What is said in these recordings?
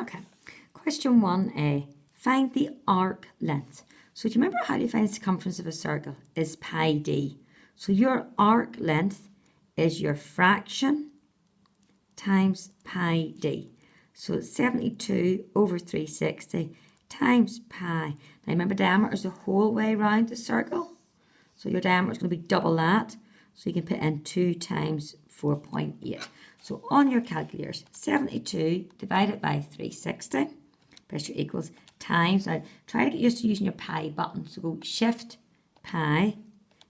Okay, question 1a. Find the arc length. So do you remember how to find the circumference of a circle is pi d? So your arc length is your fraction times pi d. So it's 72 over 360 times pi. Now remember, diameter is the whole way around the circle. So your diameter is going to be double that. So you can put in 2 times 4.8. So on your calculators, 72 divided by 360, press your equals, times. Now try to get used to using your pi button. So go shift pi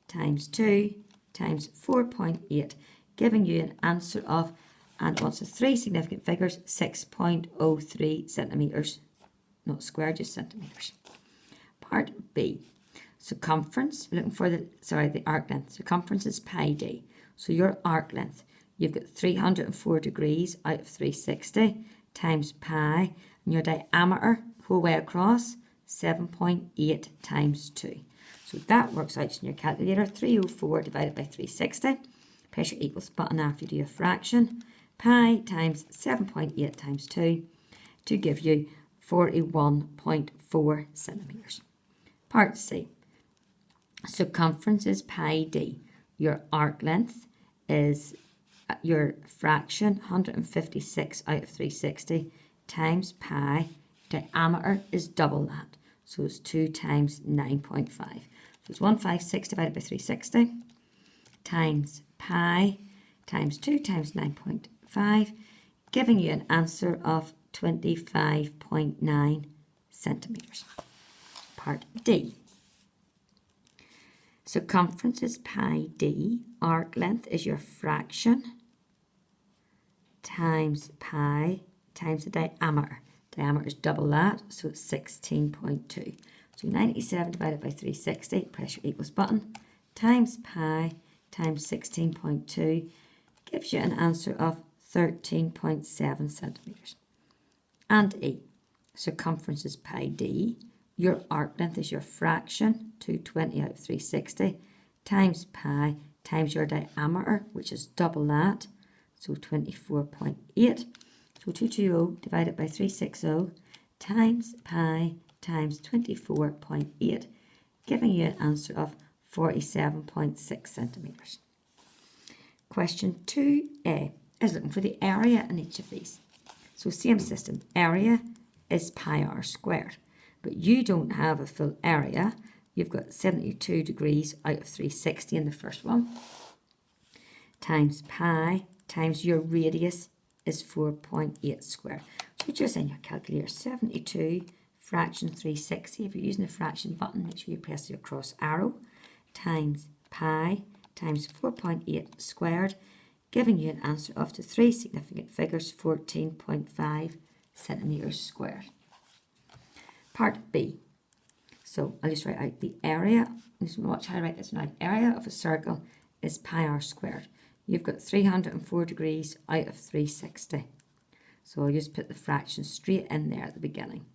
times 2 times 4.8, giving you an answer of, and also 3 significant figures, 6.03 centimetres. Not square, just centimetres. Part B. Circumference, we're looking for the arc length. Circumference is pi d. So your arc length, you've got 304 degrees out of 360 times pi, and your diameter whole way across 7.8 times 2. So that works out in your calculator. 304 divided by 360. Press your equals button after you do a fraction. Pi times 7.8 times 2 to give you 41.4 centimetres. Part C. Circumference is pi d. Your arc length is your fraction 156 out of 360 times pi. Diameter is double that. So it's 2 times 9.5. So it's 156 divided by 360 times pi times 2 times 9.5, giving you an answer of 25.9 centimetres. Part D. Circumference is pi d. Arc length is your fraction times pi times the diameter. Diameter is double that, so it's 16.2. So 97 divided by 360, press your equals button, times pi times 16.2 gives you an answer of 13.7 centimetres. And E. Circumference is pi d. Your arc length is your fraction, 220 out of 360, times pi times your diameter, which is double that, so 24.8. So 220 divided by 360 times pi times 24.8, giving you an answer of 47.6 centimetres. Question 2a is looking for the area in each of these. So same system, area is pi r squared, but you don't have a full area. You've got 72 degrees out of 360 in the first one, times pi times your radius is 4.8 squared. So just in your calculator, 72 fraction 360, if you're using the fraction button, make sure you press your cross arrow, times pi times 4.8 squared, giving you an answer of the 3 significant figures, 14.5 centimetres squared. Part B. So I'll just write out the area. Just watch how I write this now. Area of a circle is pi r squared. You've got 304 degrees out of 360. So I'll just put the fraction straight in there at the beginning.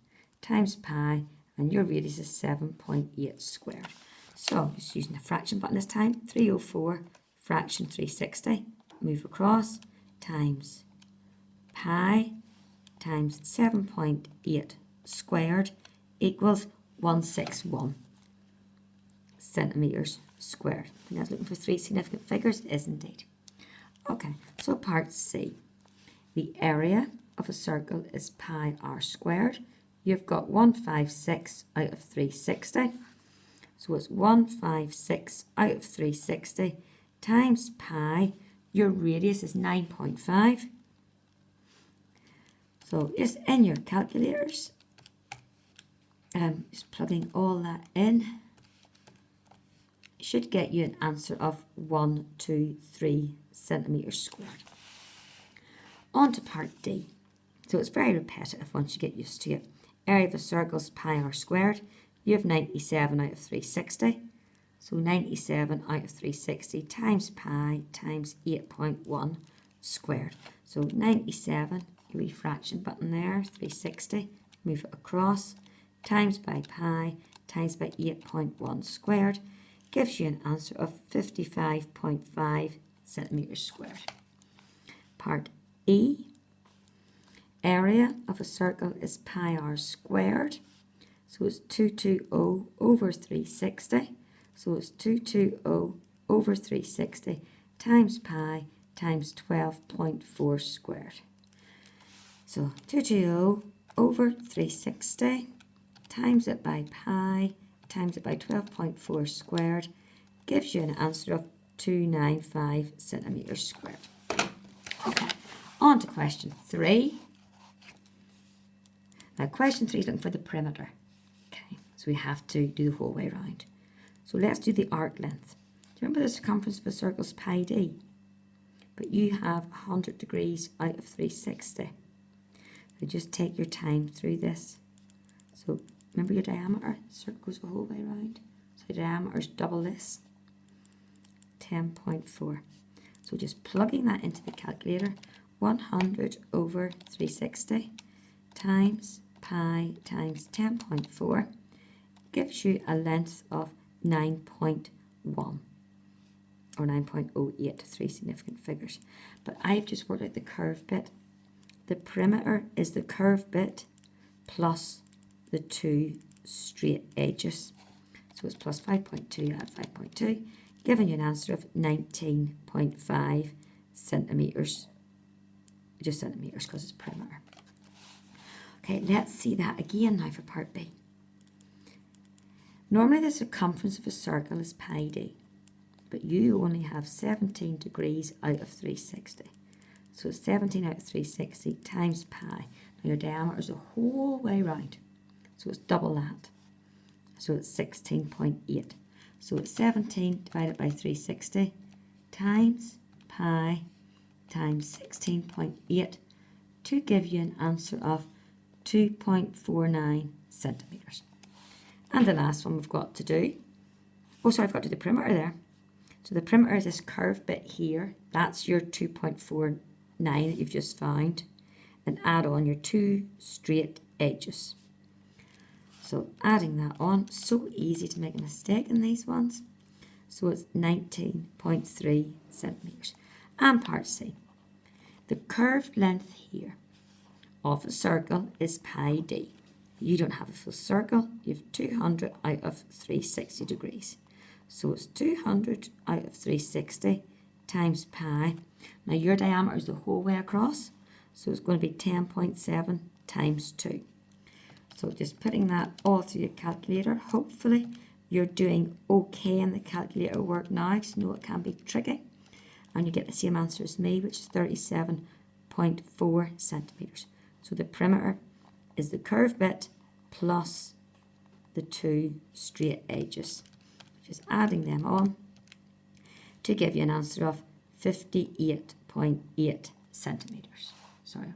Times pi, and your radius is 7.8 squared. So just using the fraction button this time, 304 fraction 360, move across, times pi times 7.8 squared equals 161 centimetres squared. And I was looking for 3 significant figures, is indeed. Okay, so part C. The area of a circle is pi r squared. You've got 156 out of 360. So it's 156 out of 360 times pi. Your radius is 9.5. So just in your calculators, just plugging all that in, should get you an answer of 123 centimetres squared. On to part D. So it's very repetitive once you get used to it. Area of a circle is pi r squared. You have 97 out of 360. So 97 out of 360 times pi times 8.1 squared. So 97, your fraction button there, 360, move it across, times by pi times by 8.1 squared, gives you an answer of 55.5 centimetres squared. Part E. area of a circle is pi r squared. So it's 220 over 360. So it's 220 over 360 times pi times 12.4 squared. So 220 over 360 times it by pi times it by 12.4 squared gives you an answer of 295 centimetres squared. Okay, on to question 3. Now question 3 is looking for the perimeter. Okay, so we have to do the whole way around. So let's do the arc length. Do you remember the circumference of a circle is pi d? But you have 100 degrees out of 360. So just take your time through this. So remember your diameter, the circle goes the whole way around. So the diameter is double this, 10.4. So just plugging that into the calculator, 100 over 360 times pi times 10.4 gives you a length of 9.1 or 9.08, 3 significant figures. But I've just worked out the curved bit. The perimeter is the curved bit plus the 2 straight edges. So it's plus 5.2, add 5.2, giving you an answer of 19.5 centimetres. Just centimetres because it's perimeter. Okay, let's see that again now for part B. Normally the circumference of a circle is pi d, but you only have 17 degrees out of 360. So it's 17 out of 360 times pi. Now your diameter is the whole way round, so it's double that. So it's 16.8. So it's 17 divided by 360 times pi times 16.8 to give you an answer of 2.49 centimetres. And the last one we've got to do, I've got to do the perimeter there. So the perimeter is this curved bit here. That's your 2.49 that you've just found. And add on your 2 straight edges. So adding that on, so easy to make a mistake in these ones. So it's 19.3 centimetres. And part C. The curved length here of a circle is pi d. You don't have a full circle, you have 200 out of 360 degrees. So it's 200 out of 360 times pi. Now your diameter is the whole way across, so it's going to be 10.7 times 2. So just putting that all through your calculator. Hopefully you're doing okay in the calculator work now, because you know it can be tricky. And you get the same answer as me, which is 37.4 centimetres. So the perimeter is the curved bit plus the 2 straight edges. Just adding them on to give you an answer of 58.8 centimetres. Sorry.